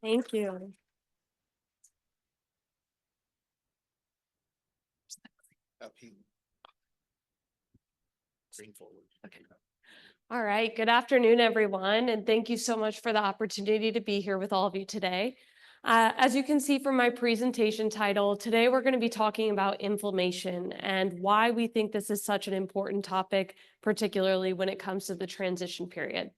Thank you. Green forward. Okay. All right. Good afternoon, everyone, and thank you so much for the opportunity to be here with all of you today. As you can see from my presentation title, today we're going to be talking about inflammation and why we think this is such an important topic, particularly when it comes to the transition period.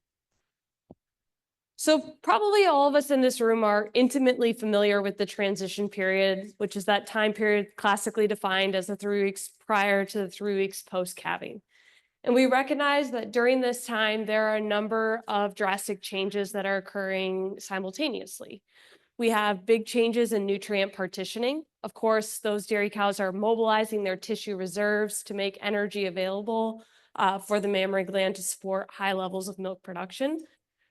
So probably all of us in this room are intimately familiar with the transition period, which is that time period classically defined as the 3 weeks prior to the 3 weeks post-calving. And we recognize that during this time, there are a number of drastic changes that are occurring simultaneously. We have big changes in nutrient partitioning. Of course, those dairy cows are mobilizing their tissue reserves to make energy available for the mammary gland to support high levels of milk production.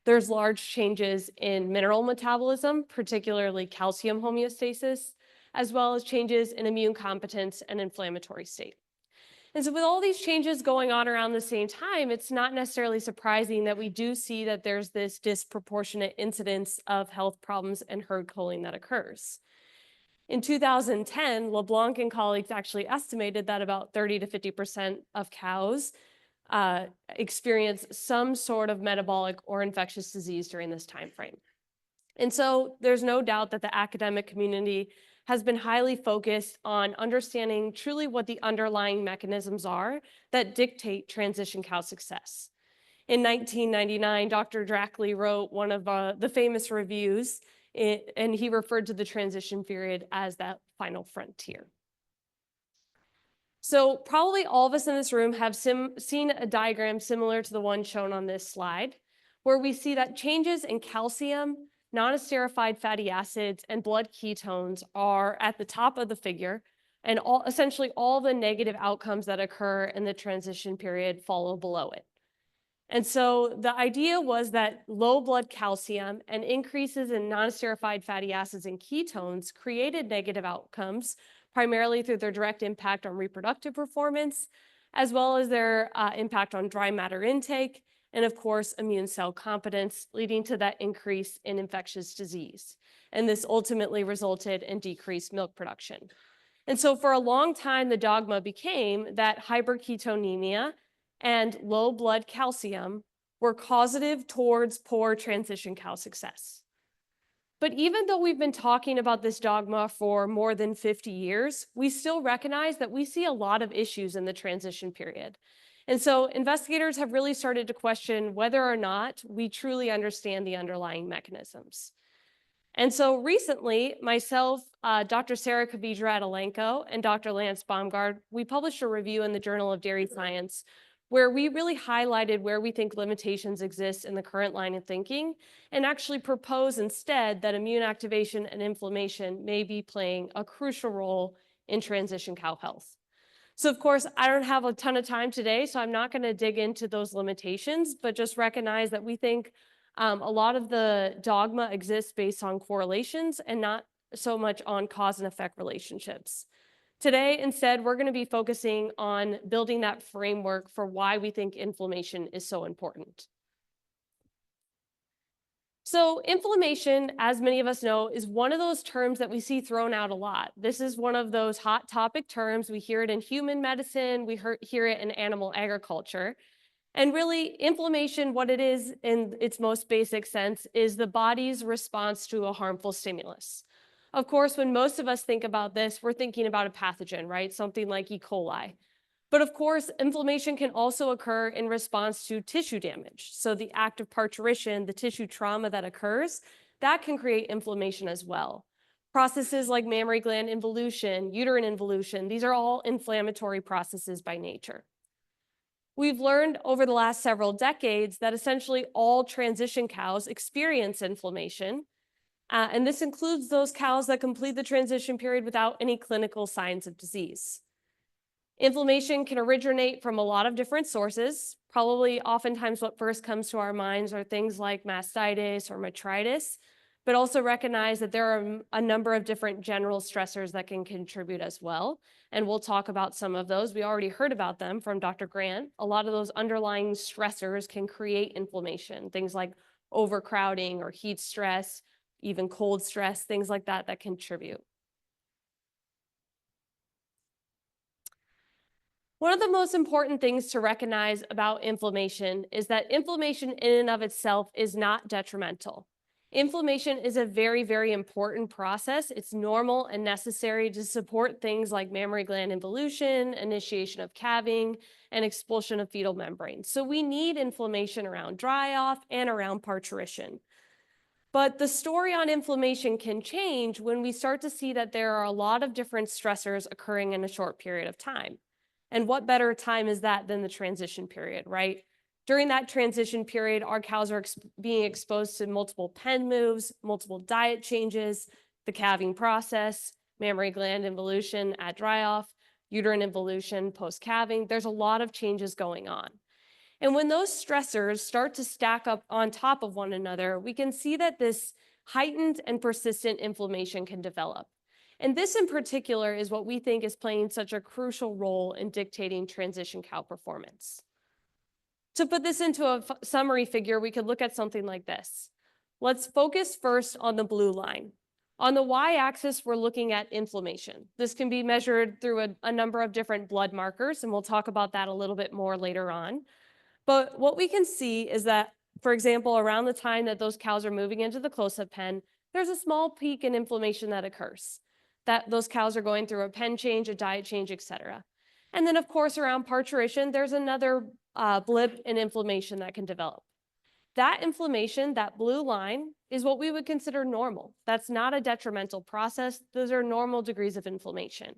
There's large changes in mineral metabolism, particularly calcium homeostasis, as well as changes in immune competence and inflammatory state. And so with all these changes going on around the same time, it's not necessarily surprising that we do see that there's this disproportionate incidence of health problems and herd culling that occurs. In 2010, LeBlanc and colleagues actually estimated that about 30 to 50% of cows experience some sort of metabolic or infectious disease during this time frame. And so there's no doubt that the academic community has been highly focused on understanding truly what the underlying mechanisms are that dictate transition cow success. In 1999, Dr. Drackley wrote one of the famous reviews, and he referred to the transition period as that final frontier. So probably all of us in this room have seen a diagram similar to the one shown on this slide, where we see that changes in calcium, non-esterified fatty acids, and blood ketones are at the top of the figure, and essentially all the negative outcomes that occur in the transition period follow below it. And so the idea was that low blood calcium and increases in non-esterified fatty acids and ketones created negative outcomes, primarily through their direct impact on reproductive performance, as well as their impact on dry matter intake, and of course, immune cell competence, leading to that increase in infectious disease. And this ultimately resulted in decreased milk production. And so for a long time, the dogma became that hyperketonemia and low blood calcium were causative towards poor transition cow success. But even though we've been talking about this dogma for more than 50 years, we still recognize that we see a lot of issues in the transition period. And so investigators have really started to question whether or not we truly understand the underlying mechanisms. And so recently, myself, Dr. Sarah Kavijra at Elanco, and Dr. Lance Baumgard, we published a review in the Journal of Dairy Science where we really highlighted where we think limitations exist in the current line of thinking and actually propose instead that immune activation and inflammation may be playing a crucial role in transition cow health. So of course, I don't have a ton of time today, so I'm not going to dig into those limitations, but just recognize that we think a lot of the dogma exists based on correlations and not so much on cause and effect relationships. Today, instead, we're going to be focusing on building that framework for why we think inflammation is so important. So inflammation, as many of us know, is one of those terms that we see thrown out a lot. This is one of those hot topic terms. We hear it in human medicine, we hear it in animal agriculture. And really, inflammation, what it is in its most basic sense, is the body's response to a harmful stimulus. Of course, when most of us think about this, we're thinking about a pathogen, right? Something like E. coli. But of course, inflammation can also occur in response to tissue damage. So the act of parturition, the tissue trauma that occurs, that can create inflammation as well. Processes like mammary gland involution, uterine involution, these are all inflammatory processes by nature. We've learned over the last several decades that essentially all transition cows experience inflammation, and this includes those cows that complete the transition period without any clinical signs of disease. Inflammation can originate from a lot of different sources. Probably oftentimes what first comes to our minds are things like mastitis or metritis, but also recognize that there are a number of different general stressors that can contribute as well. And we'll talk about some of those. We already heard about them from Dr. Grant. A lot of those underlying stressors can create inflammation, things like overcrowding or heat stress, even cold stress, things like that that contribute. One of the most important things to recognize about inflammation is that inflammation in and of itself is not detrimental. Inflammation is a very, very important process. It's normal and necessary to support things like mammary gland involution, initiation of calving, and expulsion of fetal membranes. So we need inflammation around dry off and around parturition. But the story on inflammation can change when we start to see that there are a lot of different stressors occurring in a short period of time. And what better time is that than the transition period, right? During that transition period, our cows are being exposed to multiple pen moves, multiple diet changes, the calving process, mammary gland involution at dry off, uterine involution post-calving. There's a lot of changes going on. And when those stressors start to stack up on top of one another, we can see that this heightened and persistent inflammation can develop. And this in particular is what we think is playing such a crucial role in dictating transition cow performance. To put this into a summary figure, we could look at something like this. Let's focus first on the blue line. On the y-axis, we're looking at inflammation. This can be measured through a number of different blood markers, and we'll talk about that a little bit more later on. But what we can see is that, for example, around the time that those cows are moving into the close-up pen, there's a small peak in inflammation that occurs. That those cows are going through a pen change, a diet change, etc. And then, of course, around parturition, there's another blip in inflammation that can develop. That inflammation, that blue line, is what we would consider normal. That's not a detrimental process. Those are normal degrees of inflammation.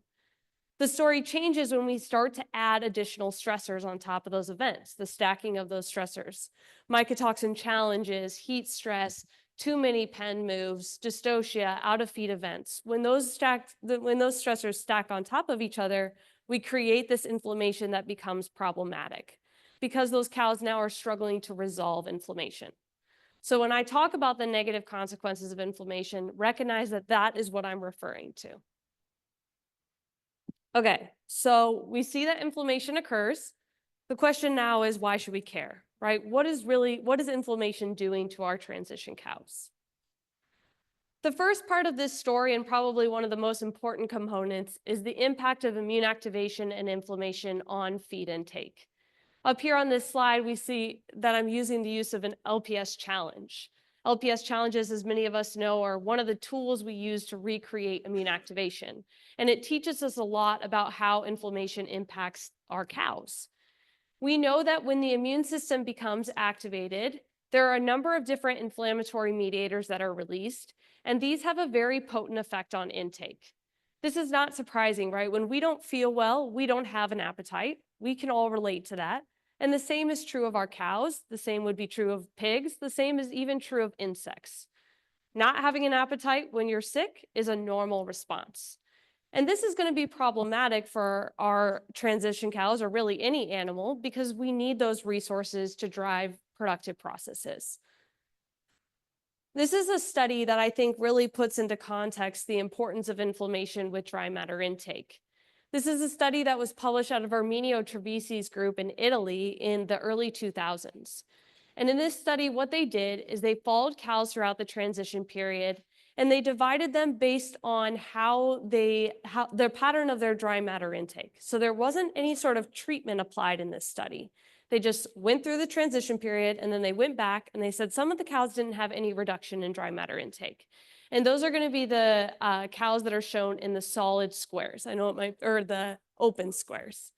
The story changes when we start to add additional stressors on top of those events, the stacking of those stressors. Mycotoxin challenges, heat stress, too many pen moves, dystocia, out of feed events. When those stressors stack on top of each other, we create this inflammation that becomes problematic because those cows now are struggling to resolve inflammation. So when I talk about the negative consequences of inflammation, recognize that that is what I'm referring to. Okay, so we see that inflammation occurs. The question now is, why should we care, right? What is inflammation doing to our transition cows? The first part of this story, and probably one of the most important components, is the impact of immune activation and inflammation on feed intake. Up here on this slide, we see that I'm using the use of an LPS challenge. LPS challenges, as many of us know, are one of the tools we use to recreate immune activation. And it teaches us a lot about how inflammation impacts our cows. We know that when the immune system becomes activated, there are a number of different inflammatory mediators that are released, and these have a very potent effect on intake. This is not surprising, right? When we don't feel well, we don't have an appetite. We can all relate to that. And the same is true of our cows. The same would be true of pigs. The same is even true of insects. Not having an appetite when you're sick is a normal response. And this is going to be problematic for our transition cows, or really any animal, because we need those resources to drive productive processes. This is a study that I think really puts into context the importance of inflammation with dry matter intake. This is a study that was published out of Arminio Trevisi's group in Italy in the early 2000s. And in this study, what they did is they followed cows throughout the transition period, and they divided them based on how their pattern of their dry matter intake. So there wasn't any sort of treatment applied in this study. They just went through the transition period, and then they went back and they said some of the cows didn't have any reduction in dry matter intake. And those are going to be the cows that are shown in the solid squares. I know it might, or the open squares.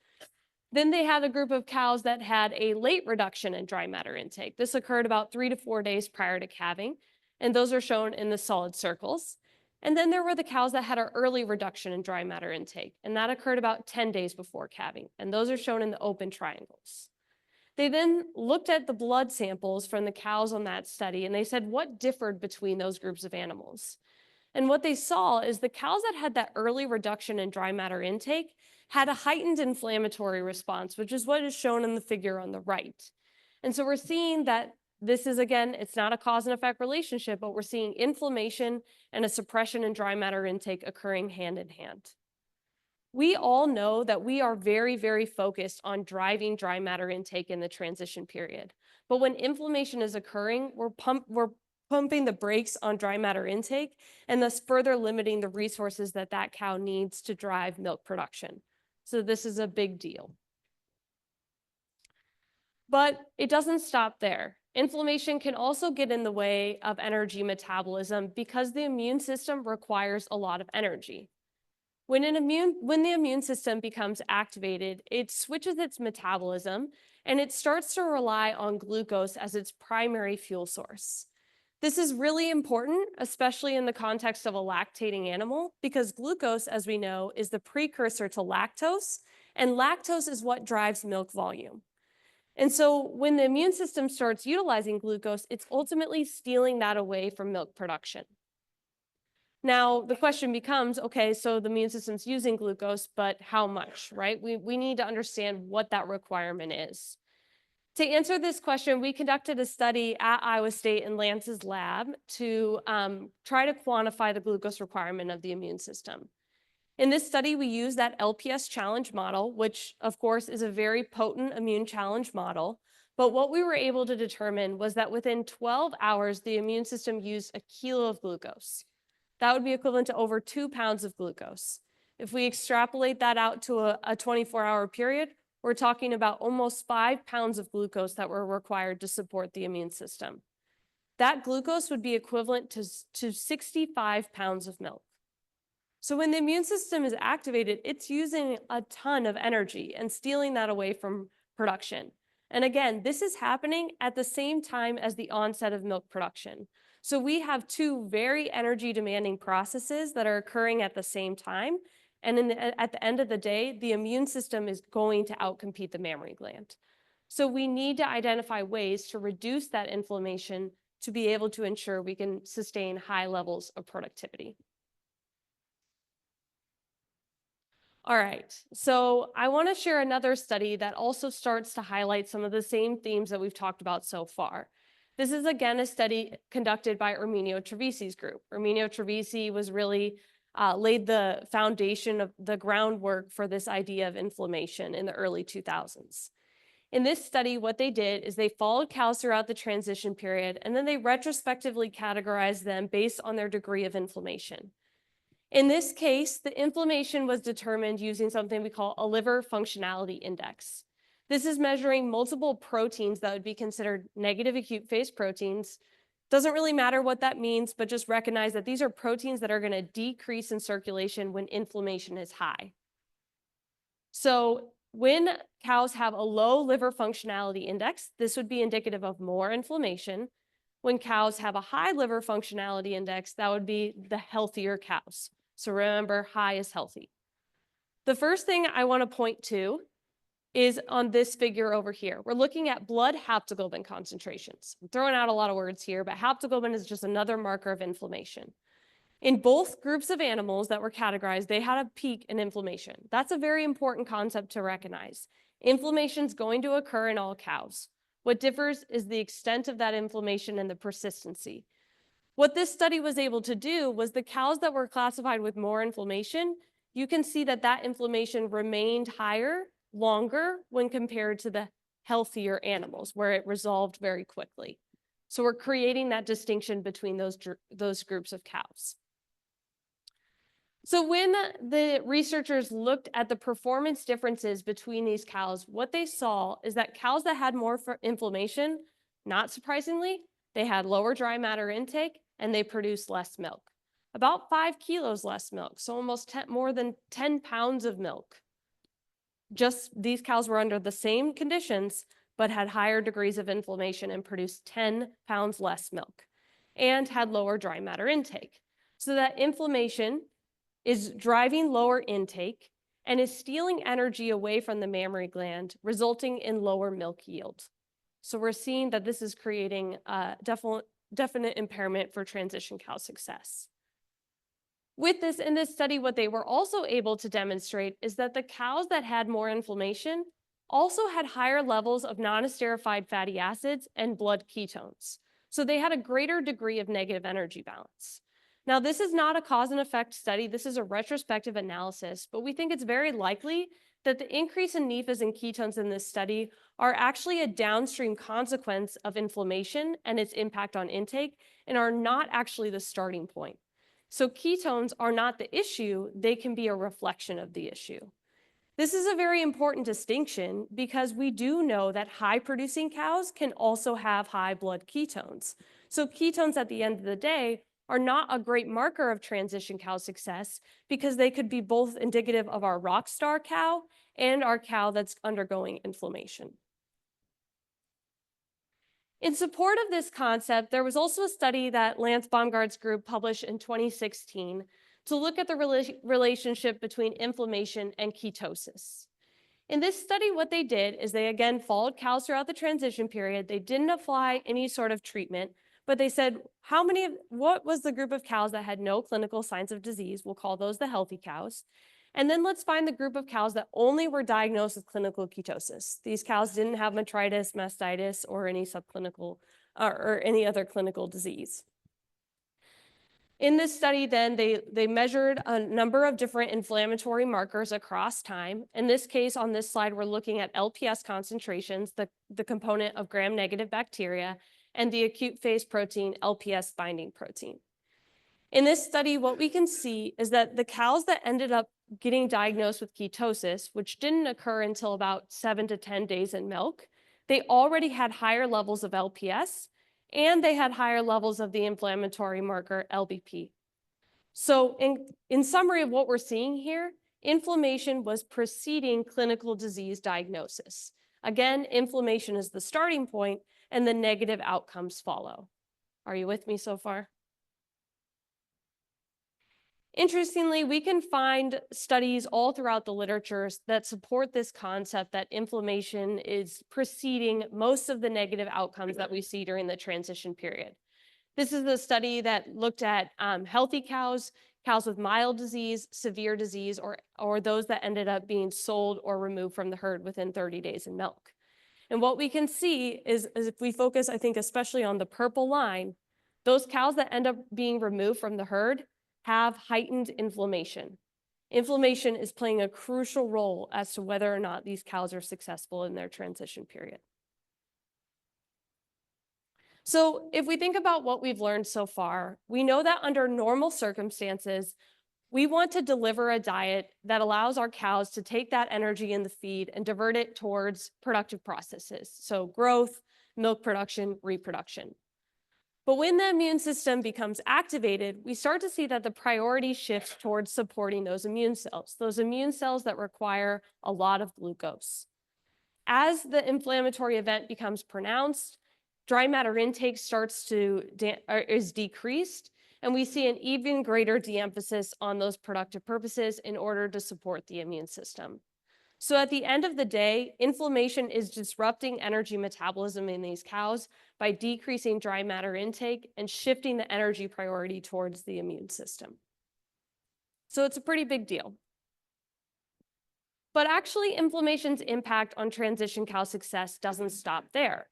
Then they had a group of cows that had a late reduction in dry matter intake. This occurred about 3 to 4 days prior to calving, and those are shown in the solid circles. And then there were the cows that had an early reduction in dry matter intake, and that occurred about 10 days before calving, and those are shown in the open triangles. They then looked at the blood samples from the cows on that study, and they said what differed between those groups of animals. And what they saw is the cows that had that early reduction in dry matter intake had a heightened inflammatory response, which is what is shown in the figure on the right. And so we're seeing that this is, again, it's not a cause and effect relationship, but we're seeing inflammation and a suppression in dry matter intake occurring hand in hand. We all know that we are very, very focused on driving dry matter intake in the transition period. But when inflammation is occurring, we're pumping the brakes on dry matter intake and thus further limiting the resources that that cow needs to drive milk production. So this is a big deal. But it doesn't stop there. Inflammation can also get in the way of energy metabolism because the immune system requires a lot of energy. When the immune system becomes activated, it switches its metabolism and it starts to rely on glucose as its primary fuel source. This is really important, especially in the context of a lactating animal, because glucose, as we know, is the precursor to lactose, and lactose is what drives milk volume. And so when the immune system starts utilizing glucose, it's ultimately stealing that away from milk production. Now, the question becomes, okay, so the immune system's using glucose, but how much, right? We need to understand what that requirement is. To answer this question, we conducted a study at Iowa State in Lance's lab to try to quantify the glucose requirement of the immune system. In this study, we used that LPS challenge model, which of course is a very potent immune challenge model. But what we were able to determine was that within 12 hours, the immune system used a kilo of glucose. That would be equivalent to over 2 pounds of glucose. If we extrapolate that out to a 24-hour period, we're talking about almost 5 pounds of glucose that were required to support the immune system. That glucose would be equivalent to 65 pounds of milk. So when the immune system is activated, it's using a ton of energy and stealing that away from production. And again, this is happening at the same time as the onset of milk production. So we have two very energy demanding processes that are occurring at the same time. And at the end of the day, the immune system is going to outcompete the mammary gland. So we need to identify ways to reduce that inflammation to be able to ensure we can sustain high levels of productivity. All right, so I want to share another study that also starts to highlight some of the same themes that we've talked about so far. This is again a study conducted by Erminio Trevisi's group. Erminio Trevisi was really laid the foundation of the groundwork for this idea of inflammation in the early 2000s. In this study, what they did is they followed cows throughout the transition period, and then they retrospectively categorized them based on their degree of inflammation. In this case, the inflammation was determined using something we call a liver functionality index. This is measuring multiple proteins that would be considered negative acute phase proteins. Doesn't really matter what that means, but just recognize that these are proteins that are going to decrease in circulation when inflammation is high. So when cows have a low liver functionality index, this would be indicative of more inflammation. When cows have a high liver functionality index, that would be the healthier cows. So remember, high is healthy. The first thing I want to point to is on this figure over here. We're looking at blood haptoglobin concentrations. I'm throwing out a lot of words here, but haptoglobin is just another marker of inflammation. In both groups of animals that were categorized, they had a peak in inflammation. That's a very important concept to recognize. Inflammation is going to occur in all cows. What differs is the extent of that inflammation and the persistency. What this study was able to do was the cows that were classified with more inflammation, you can see that that inflammation remained higher, longer when compared to the healthier animals, where it resolved very quickly. So we're creating that distinction between those groups of cows. So when the researchers looked at the performance differences between these cows, what they saw is that cows that had more inflammation, not surprisingly, they had lower dry matter intake and they produced less milk. About 5 kilos less milk, so almost more than 10 pounds of milk. Just these cows were under the same conditions, but had higher degrees of inflammation and produced 10 pounds less milk and had lower dry matter intake. So that inflammation is driving lower intake and is stealing energy away from the mammary gland, resulting in lower milk yield. So we're seeing that this is creating a definite impairment for transition cow success. With this, in this study, what they were also able to demonstrate is that the cows that had more inflammation also had higher levels of non-esterified fatty acids and blood ketones. So they had a greater degree of negative energy balance. Now, this is not a cause and effect study. This is a retrospective analysis, but we think it's very likely that the increase in NEFAs and ketones in this study are actually a downstream consequence of inflammation and its impact on intake and are not actually the starting point. So ketones are not the issue, they can be a reflection of the issue. This is a very important distinction because we do know that high-producing cows can also have high blood ketones. So ketones at the end of the day are not a great marker of transition cow success because they could be both indicative of our rock star cow and our cow that's undergoing inflammation. In support of this concept, there was also a study that Lance Baumgart's group published in 2016 to look at the relationship between inflammation and ketosis. In this study, what they did is they again followed cows throughout the transition period. They didn't apply any sort of treatment, but they said, what was the group of cows that had no clinical signs of disease? We'll call those the healthy cows. And then let's find the group of cows that only were diagnosed with clinical ketosis. These cows didn't have metritis, mastitis, or any subclinical or any other clinical disease. In this study, then, they measured a number of different inflammatory markers across time. In this case, on this slide, we're looking at LPS concentrations, the component of gram-negative bacteria, and the acute phase protein, LPS binding protein. In this study, what we can see is that the cows that ended up getting diagnosed with ketosis, which didn't occur until about 7 to 10 days in milk, they already had higher levels of LPS, and they had higher levels of the inflammatory marker LBP. So in summary of what we're seeing here, inflammation was preceding clinical disease diagnosis. Again, inflammation is the starting point, and the negative outcomes follow. Are you with me so far? Interestingly, we can find studies all throughout the literature that support this concept that inflammation is preceding most of the negative outcomes that we see during the transition period. This is a study that looked at healthy cows, cows with mild disease, severe disease, or those that ended up being sold or removed from the herd within 30 days in milk. And what we can see is if we focus, I think, especially on the purple line, those cows that end up being removed from the herd have heightened inflammation. Inflammation is playing a crucial role as to whether or not these cows are successful in their transition period. So if we think about what we've learned so far, we know that under normal circumstances, we want to deliver a diet that allows our cows to take that energy in the feed and divert it towards productive processes. So growth, milk production, reproduction. But when the immune system becomes activated, we start to see that the priority shifts towards supporting those immune cells that require a lot of glucose. As the inflammatory event becomes pronounced, dry matter intake is decreased, and we see an even greater de-emphasis on those productive purposes in order to support the immune system. So at the end of the day, inflammation is disrupting energy metabolism in these cows by decreasing dry matter intake and shifting the energy priority towards the immune system. So it's a pretty big deal. But actually, inflammation's impact on transition cow success doesn't stop there.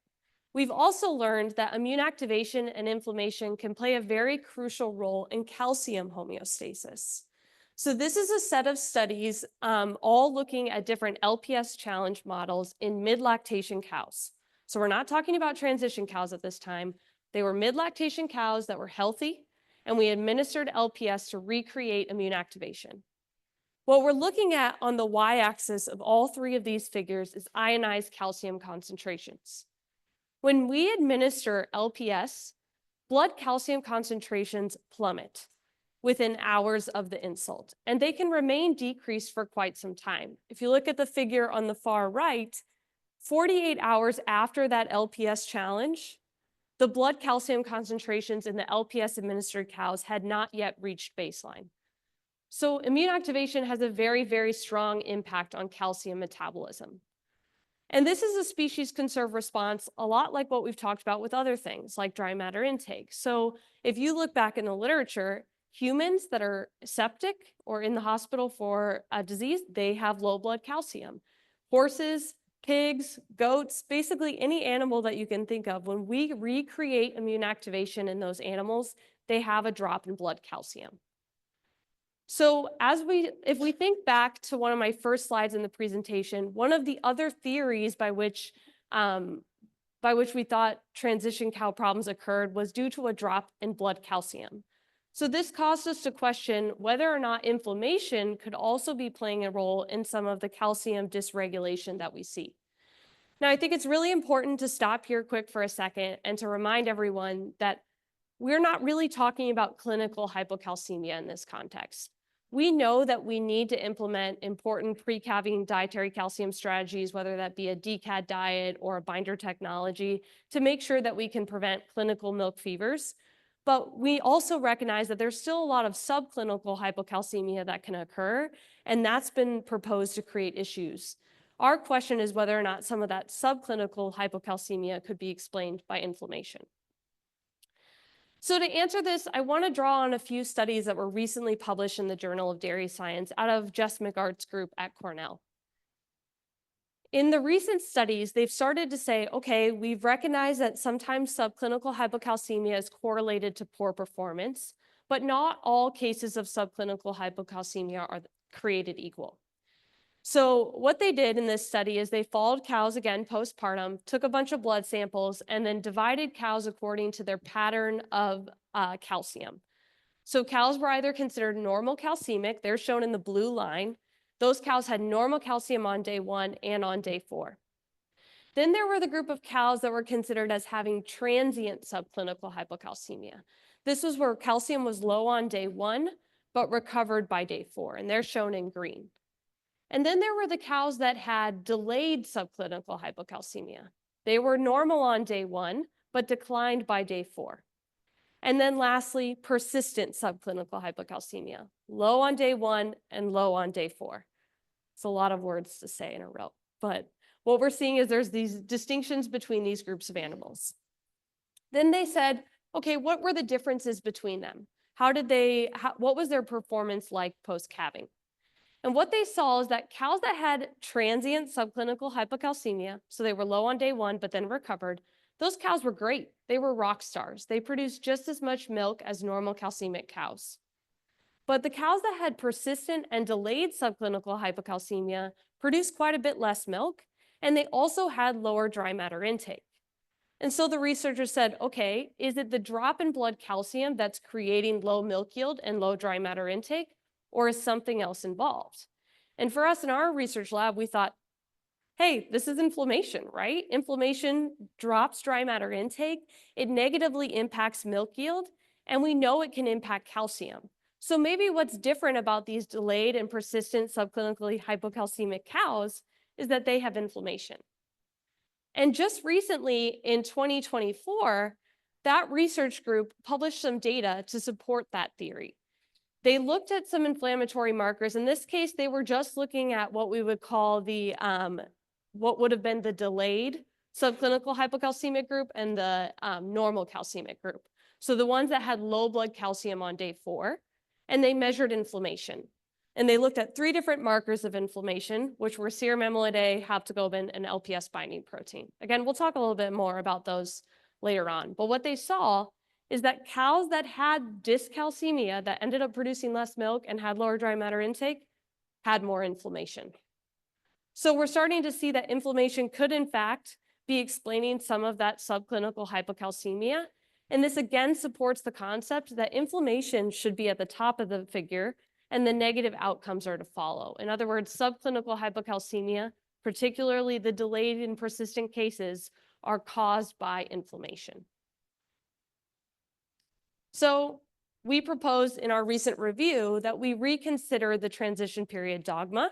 We've also learned that immune activation and inflammation can play a very crucial role in calcium homeostasis. So this is a set of studies all looking at different LPS challenge models in mid-lactation cows. So we're not talking about transition cows at this time. They were mid-lactation cows that were healthy, and we administered LPS to recreate immune activation. What we're looking at on the y-axis of all three of these figures is ionized calcium concentrations. When we administer LPS, blood calcium concentrations plummet within hours of the insult, and they can remain decreased for quite some time. If you look at the figure on the far right, 48 hours after that LPS challenge, the blood calcium concentrations in the LPS administered cows had not yet reached baseline. So immune activation has a very, very strong impact on calcium metabolism. And this is a species conserved response, a lot like what we've talked about with other things like dry matter intake. So if you look back in the literature, humans that are septic or in the hospital for a disease, they have low blood calcium. Horses, pigs, goats, basically any animal that you can think of, when we recreate immune activation in those animals, they have a drop in blood calcium. So if we think back to one of my first slides in the presentation, one of the other theories by which we thought transition cow problems occurred was due to a drop in blood calcium. So this caused us to question whether or not inflammation could also be playing a role in some of the calcium dysregulation that we see. Now, I think it's really important to stop here quick for a second and to remind everyone that we're not really talking about clinical hypocalcemia in this context. We know that we need to implement important pre-calving dietary calcium strategies, whether that be a DCAD diet or a binder technology, to make sure that we can prevent clinical milk fevers. But we also recognize that there's still a lot of subclinical hypocalcemia that can occur, and that's been proposed to create issues. Our question is whether or not some of that subclinical hypocalcemia could be explained by inflammation. So to answer this, I want to draw on a few studies that were recently published in the Journal of Dairy Science out of Jess McArt's group at Cornell. In the recent studies, they've started to say, okay, we've recognized that sometimes subclinical hypocalcemia is correlated to poor performance, but not all cases of subclinical hypocalcemia are created equal. So what they did in this study is they followed cows again postpartum, took a bunch of blood samples, and then divided cows according to their pattern of calcium. So cows were either considered normal calcemic, they're shown in the blue line. Those cows had normal calcium on day 1 and on day 4. Then there were the group of cows that were considered as having transient subclinical hypocalcemia. This was where calcium was low on day 1, but recovered by day 4, and they're shown in green. And then there were the cows that had delayed subclinical hypocalcemia. They were normal on day 1, but declined by day 4. And then lastly, persistent subclinical hypocalcemia, low on day 1 and low on day 4. It's a lot of words to say in a row, but what we're seeing is there's these distinctions between these groups of animals. Then they said, okay, what were the differences between them? What was their performance like post-calving? And what they saw is that cows that had transient subclinical hypocalcemia, so they were low on day 1, but then recovered, those cows were great. They were rock stars. They produced just as much milk as normal calcemic cows. But the cows that had persistent and delayed subclinical hypocalcemia produced quite a bit less milk, and they also had lower dry matter intake. And so the researchers said, okay, is it the drop in blood calcium that's creating low milk yield and low dry matter intake? Or is something else involved? And for us in our research lab, we thought, hey, this is inflammation, right? Inflammation drops dry matter intake, it negatively impacts milk yield, and we know it can impact calcium. So maybe what's different about these delayed and persistent subclinically hypocalcemic cows is that they have inflammation. And just recently in 2024, that research group published some data to support that theory. They looked at some inflammatory markers. In this case, they were just looking at what we would call the, what would have been the delayed subclinical hypocalcemic group and the normal calcemic group. So the ones that had low blood calcium on day 4, and they measured inflammation. And they looked at 3 different markers of inflammation, which were serum amyloid A, haptoglobin, and LPS binding protein. Again, we'll talk a little bit more about those later on. But what they saw is that cows that had dyscalcemia, that ended up producing less milk and had lower dry matter intake, had more inflammation. So we're starting to see that inflammation could in fact be explaining some of that subclinical hypocalcemia. And this again supports the concept that inflammation should be at the top of the figure and the negative outcomes are to follow. In other words, subclinical hypocalcemia, particularly the delayed and persistent cases, are caused by inflammation. So we proposed in our recent review that we reconsider the transition period dogma,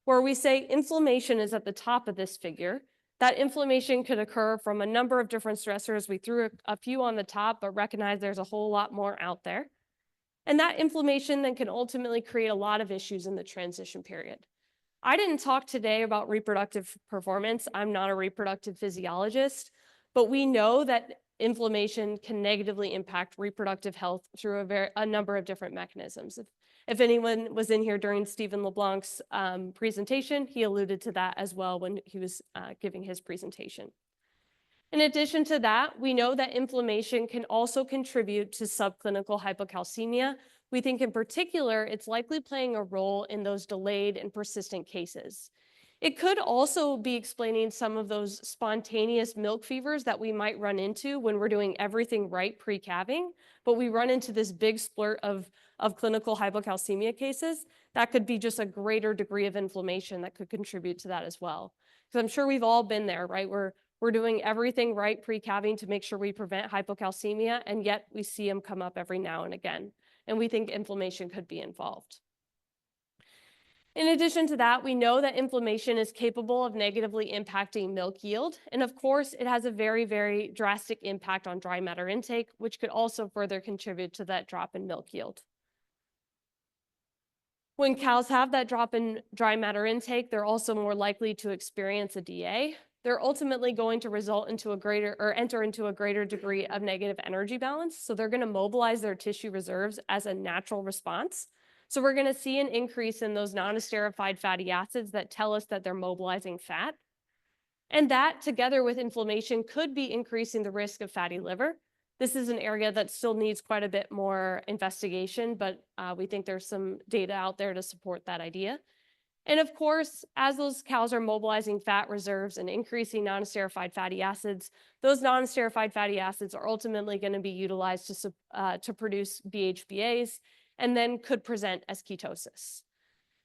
where we say inflammation is at the top of this figure. That inflammation could occur from a number of different stressors. We threw a few on the top, but recognize there's a whole lot more out there. And that inflammation then can ultimately create a lot of issues in the transition period. I didn't talk today about reproductive performance. I'm not a reproductive physiologist, but we know that inflammation can negatively impact reproductive health through a number of different mechanisms. If anyone was in here during Stephen LeBlanc's presentation, he alluded to that as well when he was giving his presentation. In addition to that, we know that inflammation can also contribute to subclinical hypocalcemia. We think in particular, it's likely playing a role in those delayed and persistent cases. It could also be explaining some of those spontaneous milk fevers that we might run into when we're doing everything right pre-calving, but we run into this big splurt of clinical hypocalcemia cases. That could be just a greater degree of inflammation that could contribute to that as well. Because I'm sure we've all been there, right? We're doing everything right pre-calving to make sure we prevent hypocalcemia, and yet we see them come up every now and again. And we think inflammation could be involved. In addition to that, we know that inflammation is capable of negatively impacting milk yield. And of course, it has a very, very drastic impact on dry matter intake, which could also further contribute to that drop in milk yield. When cows have that drop in dry matter intake, they're also more likely to experience a DA. They're ultimately going to result into a greater or enter into a greater degree of negative energy balance. So they're going to mobilize their tissue reserves as a natural response. So we're going to see an increase in those non-esterified fatty acids that tell us that they're mobilizing fat. And that, together with inflammation, could be increasing the risk of fatty liver. This is an area that still needs quite a bit more investigation, but we think there's some data out there to support that idea. And of course, as those cows are mobilizing fat reserves and increasing non-esterified fatty acids, those non-esterified fatty acids are ultimately going to be utilized to produce BHBAs and then could present as ketosis.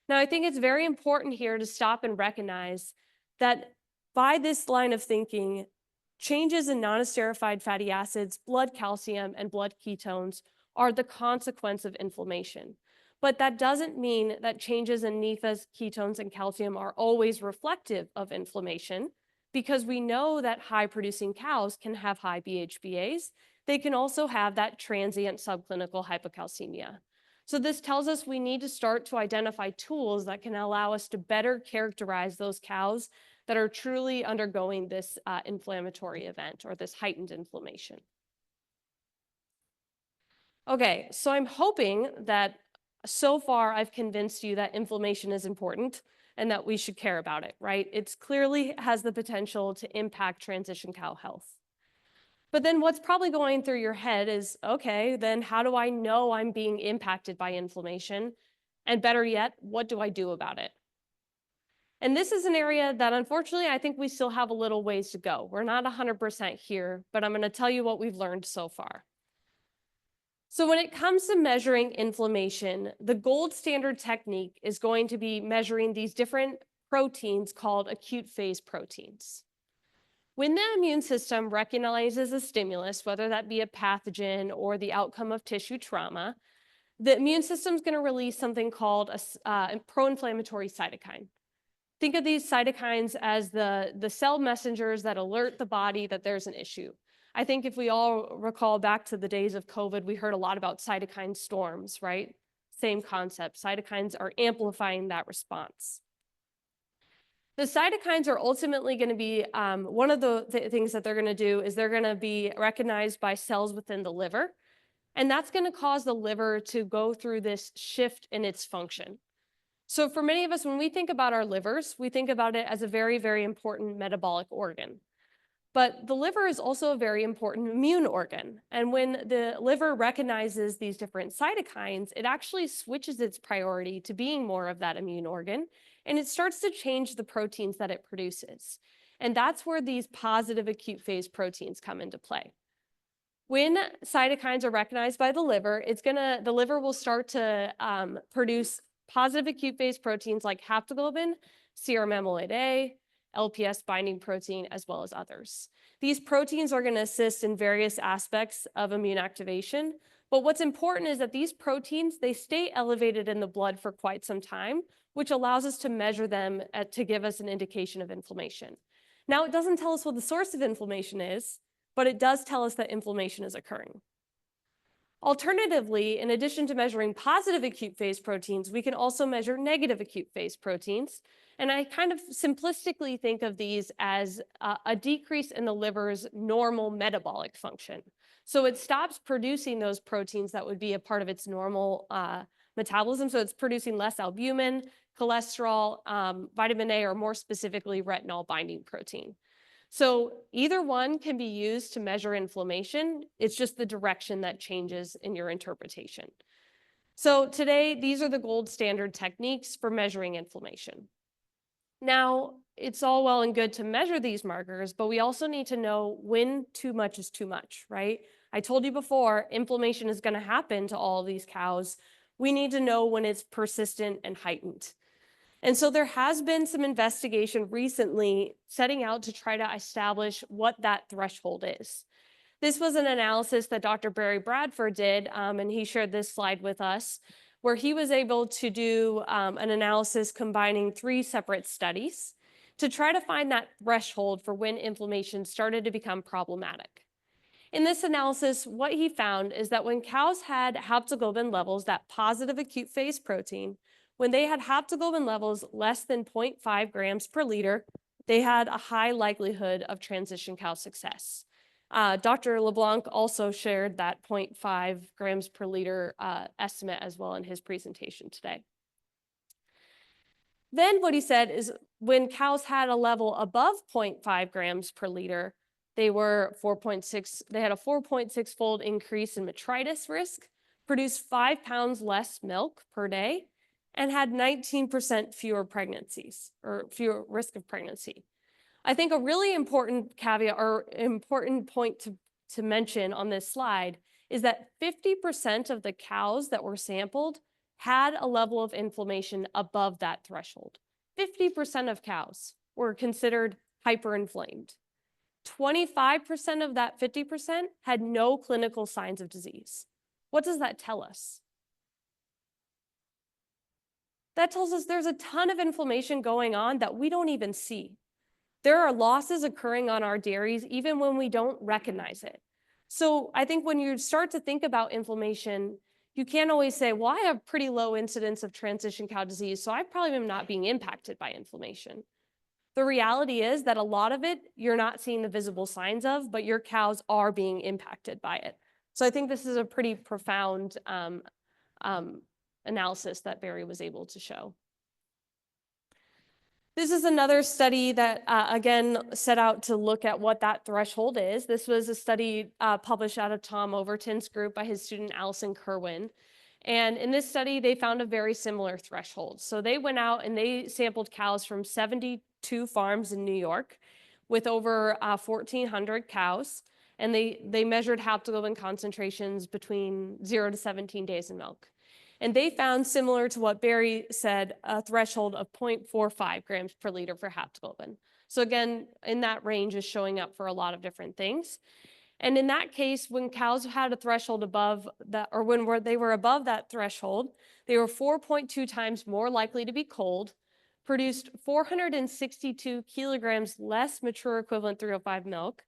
Now, I think it's very important here to stop and recognize that by this line of thinking, changes in non-esterified fatty acids, blood calcium, and blood ketones are the consequence of inflammation. But that doesn't mean that changes in NEFAs, ketones, and calcium are always reflective of inflammation, because we know that high-producing cows can have high BHBAs. They can also have that transient subclinical hypocalcemia. So this tells us we need to start to identify tools that can allow us to better characterize those cows that are truly undergoing this inflammatory event or this heightened inflammation. Okay, so I'm hoping that so far I've convinced you that inflammation is important and that we should care about it, right? It clearly has the potential to impact transition cow health. But then what's probably going through your head is, okay, then how do I know I'm being impacted by inflammation? And better yet, what do I do about it? And this is an area that unfortunately I think we still have a little ways to go. We're not 100% here, but I'm going to tell you what we've learned so far. So when it comes to measuring inflammation, the gold standard technique is going to be measuring these different proteins called acute phase proteins. When the immune system recognizes a stimulus, whether that be a pathogen or the outcome of tissue trauma, the immune system is going to release something called a pro-inflammatory cytokine. Think of these cytokines as the cell messengers that alert the body that there's an issue. I think if we all recall back to the days of COVID, we heard a lot about cytokine storms, right? Same concept. Cytokines are amplifying that response. The cytokines are ultimately going to be, one of the things that they're going to do is they're going to be recognized by cells within the liver. And that's going to cause the liver to go through this shift in its function. So for many of us, when we think about our livers, we think about it as a very, very important metabolic organ. But the liver is also a very important immune organ. And when the liver recognizes these different cytokines, it actually switches its priority to being more of that immune organ, and it starts to change the proteins that it produces. And that's where these positive acute phase proteins come into play. When cytokines are recognized by the liver, the liver will start to produce positive acute phase proteins like haptoglobin, serum amyloid A, LPS binding protein, as well as others. These proteins are going to assist in various aspects of immune activation, but what's important is that these proteins, they stay elevated in the blood for quite some time, which allows us to measure them to give us an indication of inflammation. Now, it doesn't tell us what the source of inflammation is, but it does tell us that inflammation is occurring. Alternatively, in addition to measuring positive acute phase proteins, we can also measure negative acute phase proteins. And I kind of simplistically think of these as a decrease in the liver's normal metabolic function. So it stops producing those proteins that would be a part of its normal metabolism. So it's producing less albumin, cholesterol, vitamin A, or more specifically, retinol binding protein. So either one can be used to measure inflammation. It's just the direction that changes in your interpretation. So today, these are the gold standard techniques for measuring inflammation. Now, it's all well and good to measure these markers, but we also need to know when too much is too much, right? I told you before, inflammation is going to happen to all of these cows. We need to know when it's persistent and heightened. And so there has been some investigation recently setting out to try to establish what that threshold is. This was an analysis that Dr. Barry Bradford did, and he shared this slide with us, where he was able to do an analysis combining 3 separate studies to try to find that threshold for when inflammation started to become problematic. In this analysis, what he found is that when cows had haptoglobin levels, that positive acute phase protein, when they had haptoglobin levels less than 0.5 grams per liter, they had a high likelihood of transition cow success. Dr. LeBlanc also shared that 0.5 grams per liter estimate as well in his presentation today. Then what he said is when cows had a level above 0.5 grams per liter, they were 4.6, they had a 4.6-fold increase in metritis risk, produced 5 pounds less milk per day, and had 19% fewer pregnancies or fewer risk of pregnancy. I think a really important caveat or important point to mention on this slide is that 50% of the cows that were sampled had a level of inflammation above that threshold. 50% of cows were considered hyperinflamed. 25% of that 50% had no clinical signs of disease. What does that tell us? That tells us there's a ton of inflammation going on that we don't even see. There are losses occurring on our dairies even when we don't recognize it. So I think when you start to think about inflammation, you can't always say, well, I have pretty low incidence of transition cow disease, so I probably am not being impacted by inflammation. The reality is that a lot of it you're not seeing the visible signs of, but your cows are being impacted by it. So I think this is a pretty profound analysis that Barry was able to show. This is another study that, again, set out to look at what that threshold is. This was a study published out of Tom Overton's group by his student Allison Kerwin. And in this study, they found a very similar threshold. So they went out and they sampled cows from 72 farms in New York with over 1,400 cows. And they measured haptoglobin concentrations between 0 to 17 days in milk. And they found, similar to what Barry said, a threshold of 0.45 grams per liter for haptoglobin. So again, in that range is showing up for a lot of different things. And in that case, when cows had a threshold above that, or when they were above that threshold, they were 4.2 times more likely to be cold, produced 462 kilograms less mature equivalent 305 milk,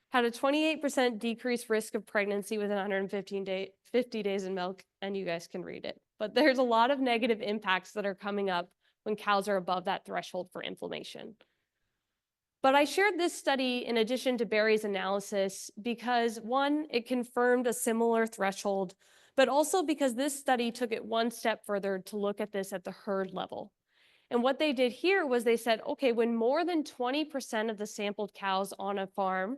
had a 28% decreased risk of pregnancy within 50 days in milk, and you guys can read it. But there's a lot of negative impacts that are coming up when cows are above that threshold for inflammation. But I shared this study in addition to Barry's analysis because, one, it confirmed a similar threshold, but also because this study took it one step further to look at this at the herd level. And what they did here was they said, okay, when more than 20% of the sampled cows on a farm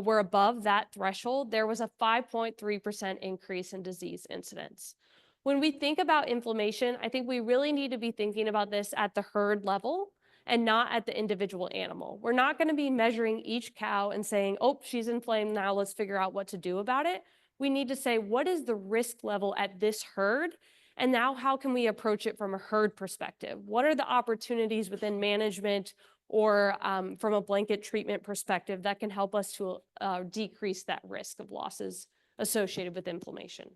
were above that threshold, there was a 5.3% increase in disease incidence. When we think about inflammation, I think we really need to be thinking about this at the herd level and not at the individual animal. We're not going to be measuring each cow and saying, oh, she's inflamed now, let's figure out what to do about it. We need to say, what is the risk level at this herd? And now how can we approach it from a herd perspective? What are the opportunities within management or from a blanket treatment perspective that can help us to decrease that risk of losses associated with inflammation?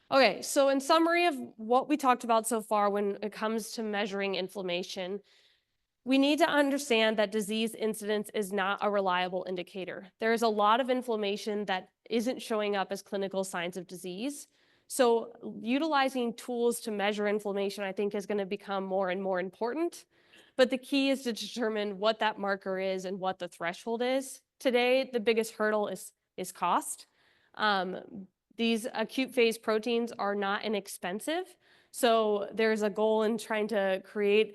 Okay, so in summary of what we talked about so far when it comes to measuring inflammation, we need to understand that disease incidence is not a reliable indicator. There is a lot of inflammation that isn't showing up as clinical signs of disease. So utilizing tools to measure inflammation, I think, is going to become more and more important. But the key is to determine what that marker is and what the threshold is. Today, the biggest hurdle is cost. These acute phase proteins are not inexpensive. So there's a goal in trying to create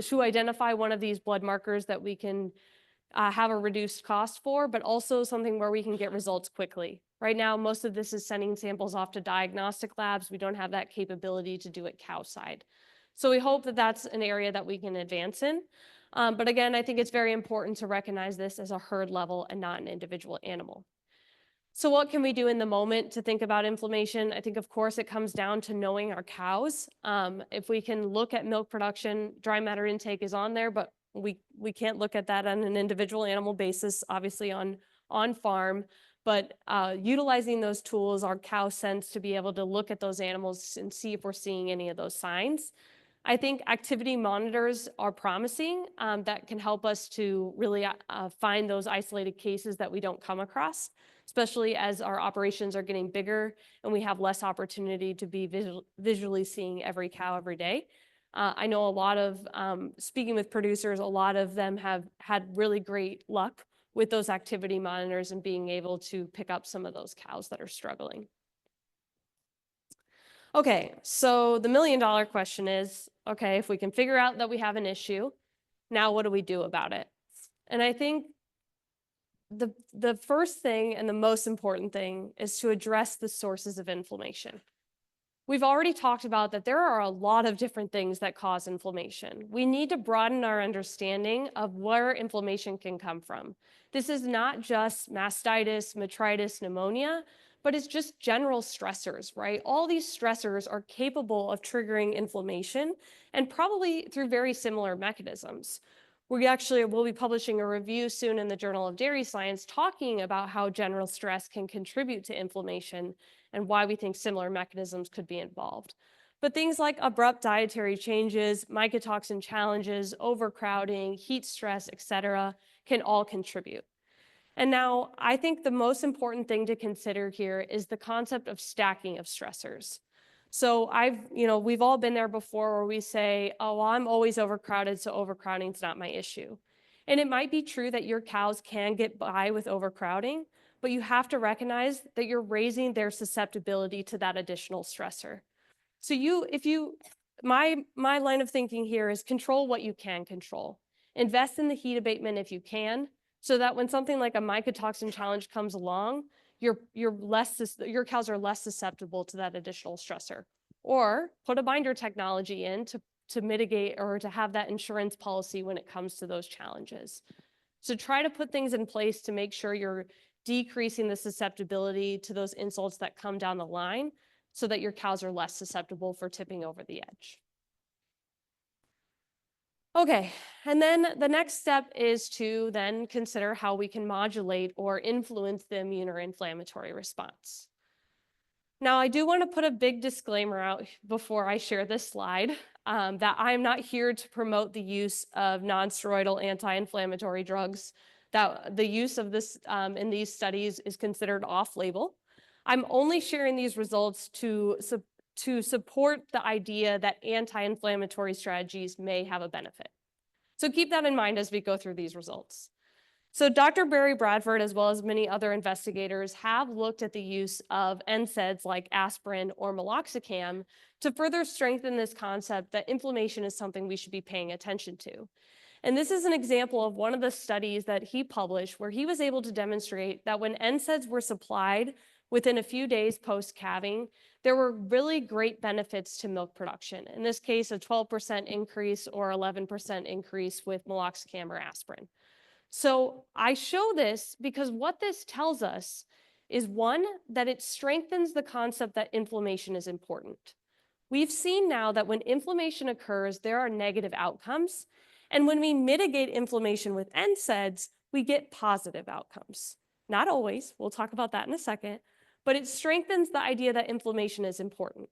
to identify one of these blood markers that we can have a reduced cost for, but also something where we can get results quickly. Right now, most of this is sending samples off to diagnostic labs. We don't have that capability to do it cow side. So we hope that that's an area that we can advance in. But again, I think it's very important to recognize this as a herd level and not an individual animal. So what can we do in the moment to think about inflammation? I think, of course, it comes down to knowing our cows. If we can look at milk production, dry matter intake is on there, but we can't look at that on an individual animal basis, obviously on farm. But utilizing those tools, our cow sense, to be able to look at those animals and see if we're seeing any of those signs. I think activity monitors are promising that can help us to really find those isolated cases that we don't come across, especially as our operations are getting bigger and we have less opportunity to be visually seeing every cow every day. I know a lot of, speaking with producers, a lot of them have had really great luck with those activity monitors and being able to pick up some of those cows that are struggling. Okay, so the million-dollar question is, okay, if we can figure out that we have an issue, now what do we do about it? And I think the first thing and the most important thing is to address the sources of inflammation. We've already talked about that there are a lot of different things that cause inflammation. We need to broaden our understanding of where inflammation can come from. This is not just mastitis, metritis, pneumonia, but it's just general stressors, right? All these stressors are capable of triggering inflammation and probably through very similar mechanisms. We actually will be publishing a review soon in the Journal of Dairy Science talking about how general stress can contribute to inflammation and why we think similar mechanisms could be involved. But things like abrupt dietary changes, mycotoxin challenges, overcrowding, heat stress, et cetera, can all contribute. And now I think the most important thing to consider here is the concept of stacking of stressors. So we've all been there before where we say, oh, well, I'm always overcrowded, so overcrowding is not my issue. And it might be true that your cows can get by with overcrowding, but you have to recognize that you're raising their susceptibility to that additional stressor. So my line of thinking here is control what you can control. Invest in the heat abatement if you can, so that when something like a mycotoxin challenge comes along, your cows are less susceptible to that additional stressor. Or put a binder technology in to mitigate or to have that insurance policy when it comes to those challenges. So try to put things in place to make sure you're decreasing the susceptibility to those insults that come down the line so that your cows are less susceptible for tipping over the edge. Okay, and then the next step is to then consider how we can modulate or influence the immune or inflammatory response. Now, I do want to put a big disclaimer out before I share this slide that I'm not here to promote the use of non-steroidal anti-inflammatory drugs, that the use of this in these studies is considered off-label. I'm only sharing these results to support the idea that anti-inflammatory strategies may have a benefit. So keep that in mind as we go through these results. So Dr. Barry Bradford, as well as many other investigators, have looked at the use of NSAIDs like aspirin or meloxicam to further strengthen this concept that inflammation is something we should be paying attention to. And this is an example of one of the studies that he published where he was able to demonstrate that when NSAIDs were supplied within a few days post-calving, there were really great benefits to milk production. In this case, a 12% increase or 11% increase with meloxicam or aspirin. So I show this because what this tells us is, one, that it strengthens the concept that inflammation is important. We've seen now that when inflammation occurs, there are negative outcomes. And when we mitigate inflammation with NSAIDs, we get positive outcomes. Not always, we'll talk about that in a second, but it strengthens the idea that inflammation is important.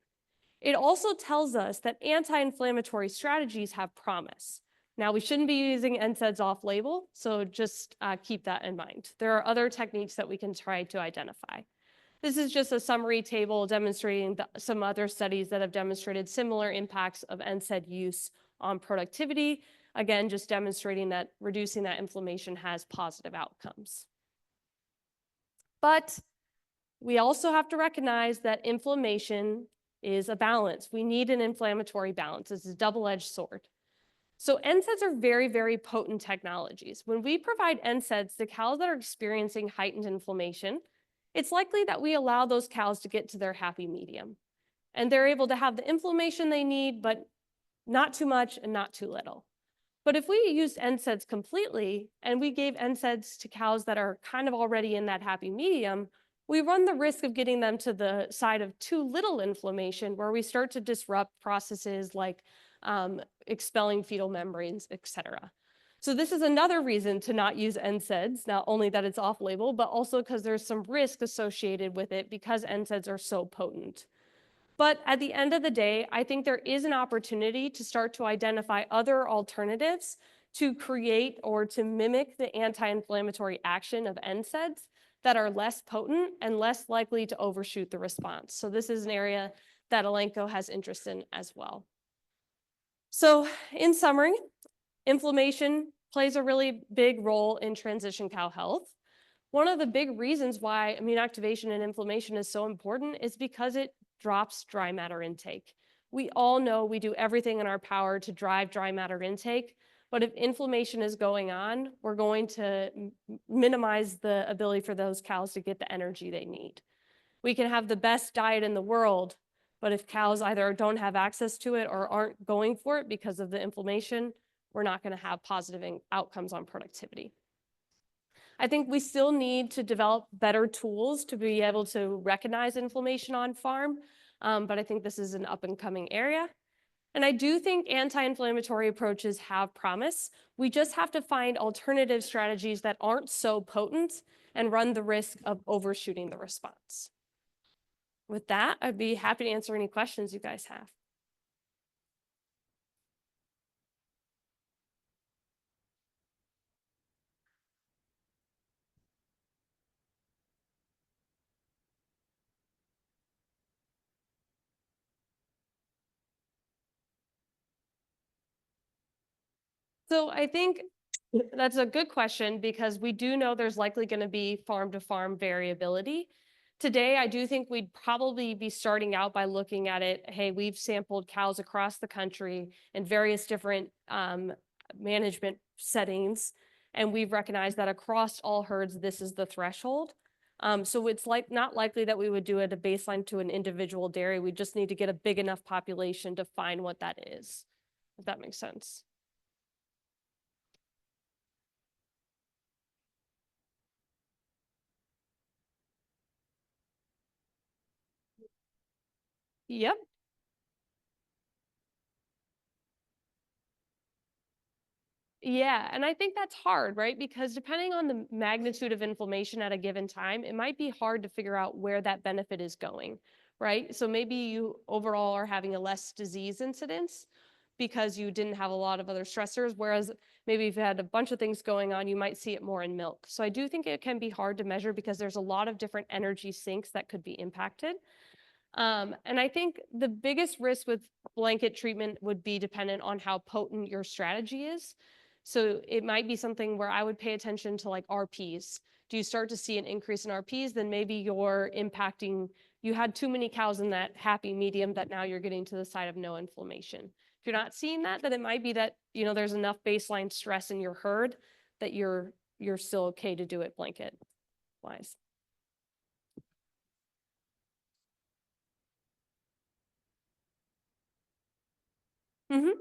It also tells us that anti-inflammatory strategies have promise. Now, we shouldn't be using NSAIDs off-label, so just keep that in mind. There are other techniques that we can try to identify. This is just a summary table demonstrating some other studies that have demonstrated similar impacts of NSAID use on productivity. Again, just demonstrating that reducing that inflammation has positive outcomes. But we also have to recognize that inflammation is a balance. We need an inflammatory balance. It's a double-edged sword. So NSAIDs are very, very potent technologies. When we provide NSAIDs to cows that are experiencing heightened inflammation, it's likely that we allow those cows to get to their happy medium. And they're able to have the inflammation they need, but not too much and not too little. But if we used NSAIDs completely and we gave NSAIDs to cows that are kind of already in that happy medium, we run the risk of getting them to the side of too little inflammation, where we start to disrupt processes like expelling fetal membranes, et cetera. So this is another reason to not use NSAIDs, not only that it's off label, but also because there's some risk associated with it because NSAIDs are so potent. But at the end of the day, I think there is an opportunity to start to identify other alternatives to create or to mimic the anti-inflammatory action of NSAIDs that are less potent and less likely to overshoot the response. So this is an area that Elanco has interest in as well. So in summary, inflammation plays a really big role in transition cow health. One of the big reasons why immune activation and inflammation is so important is because it drops dry matter intake. We all know we do everything in our power to drive dry matter intake, but if inflammation is going on, we're going to minimize the ability for those cows to get the energy they need. We can have the best diet in the world, but if cows either don't have access to it or aren't going for it because of the inflammation, we're not going to have positive outcomes on productivity. I think we still need to develop better tools to be able to recognize inflammation on farm, but I think this is an up and coming area. And I do think anti-inflammatory approaches have promise. We just have to find alternative strategies that aren't so potent and run the risk of overshooting the response. With that, I'd be happy to answer any questions you guys have. So I think that's a good question because we do know there's likely going to be farm to farm variability. Today, I do think we'd probably be starting out by looking at it. Hey, we've sampled cows across the country in various different management settings, and we've recognized that across all herds, this is the threshold. So it's not likely that we would do it a baseline to an individual dairy. We just need to get a big enough population to find what that is, if that makes sense. Yep. Yeah, and I think that's hard, right? Because depending on the magnitude of inflammation at a given time, it might be hard to figure out where that benefit is going, right? So maybe you overall are having a less disease incidence because you didn't have a lot of other stressors, whereas maybe if you had a bunch of things going on, you might see it more in milk. So I do think it can be hard to measure because there's a lot of different energy sinks that could be impacted. And I think the biggest risk with blanket treatment would be dependent on how potent your strategy is. So it might be something where I would pay attention to like RPs. Do you start to see an increase in RPs? Then maybe you're impacting, you had too many cows in that happy medium that now you're getting to the side of no inflammation. If you're not seeing that, then it might be that, you know, there's enough baseline stress in your herd that you're still okay to do it blanket wise. Mm-hmm.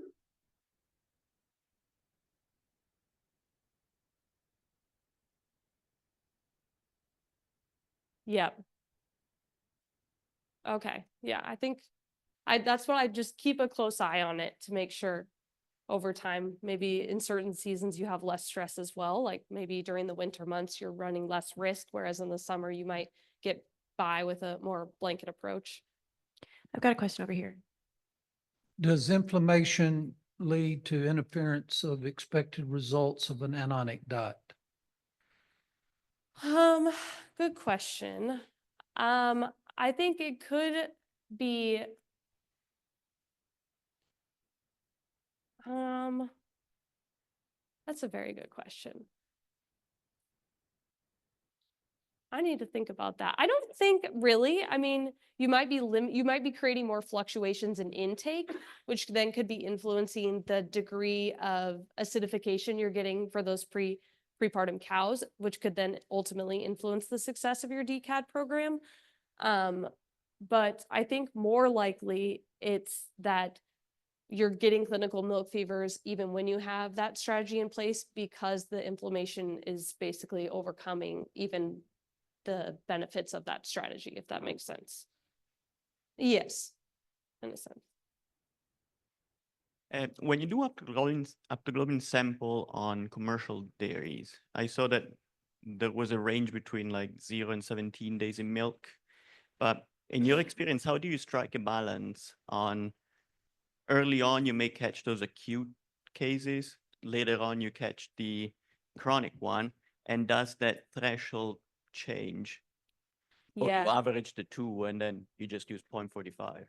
Yeah. Okay. Yeah, I think that's what I just keep a close eye on it to make sure over time, maybe in certain seasons you have less stress as well. Like maybe during the winter months, you're running less risk, whereas in the summer you might get by with a more blanket approach. I've got a question over here. Does inflammation lead to interference of expected results of an anonic diet? Good question. I think it could be, that's a very good question. I need to think about that. I don't think really. I mean, you might be creating more fluctuations in intake, which then could be influencing the degree of acidification you're getting for those prepartum cows, which could then ultimately influence the success of your DCAD program. But I think more likely it's that you're getting clinical milk fevers even when you have that strategy in place, because the inflammation is basically overcoming even the benefits of that strategy, if that makes sense. Yes, in a sense. When you do aptoglobin sample on commercial dairies, I saw that there was a range between like 0 and 17 days in milk. But in your experience, how do you strike a balance on early on, you may catch those acute cases, later on you catch the chronic one, and does that threshold change? Or you Yeah. average the two and then you just use 0.45?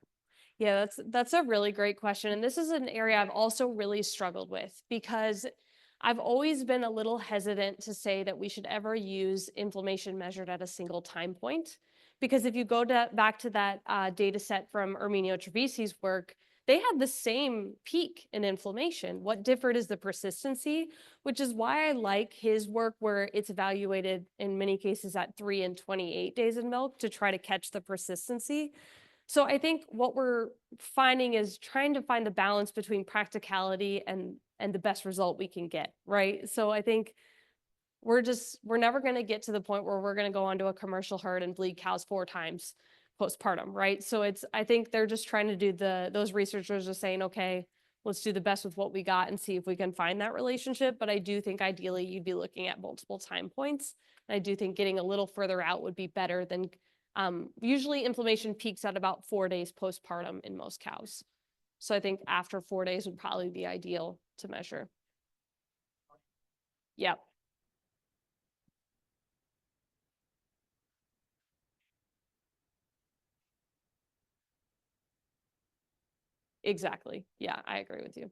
Yeah, that's a really great question. And this is an area I've also really struggled with, because I've always been a little hesitant to say that we should ever use inflammation measured at a single time point. Because if you go back to that data set from Erminio Trevisi's work, they had the same peak in inflammation. What differed is the persistency, which is why I like his work, where it's evaluated in many cases at 3 and 28 days in milk to try to catch the persistency. So I think what we're finding is trying to find the balance between practicality and the best result we can get, right? So I think we're never going to get to the point where we're going to go onto a commercial herd and bleed cows 4 times postpartum, right? So I think they're just trying to do those researchers are saying, okay, let's do the best with what we got and see if we can find that relationship. But I do think ideally you'd be looking at multiple time points. And I do think getting a little further out would be better than usually inflammation peaks at about 4 days postpartum in most cows. So I think after 4 days would probably be ideal to measure. Yep. Exactly. Yeah, I agree with you.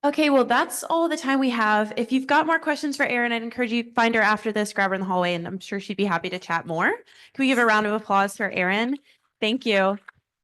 Okay, well, that's all the time we have. If you've got more questions for Erin, I'd encourage you to find her after this, grab her in the hallway, and I'm sure she'd be happy to chat more. Can we give a round of applause for Erin? Thank you.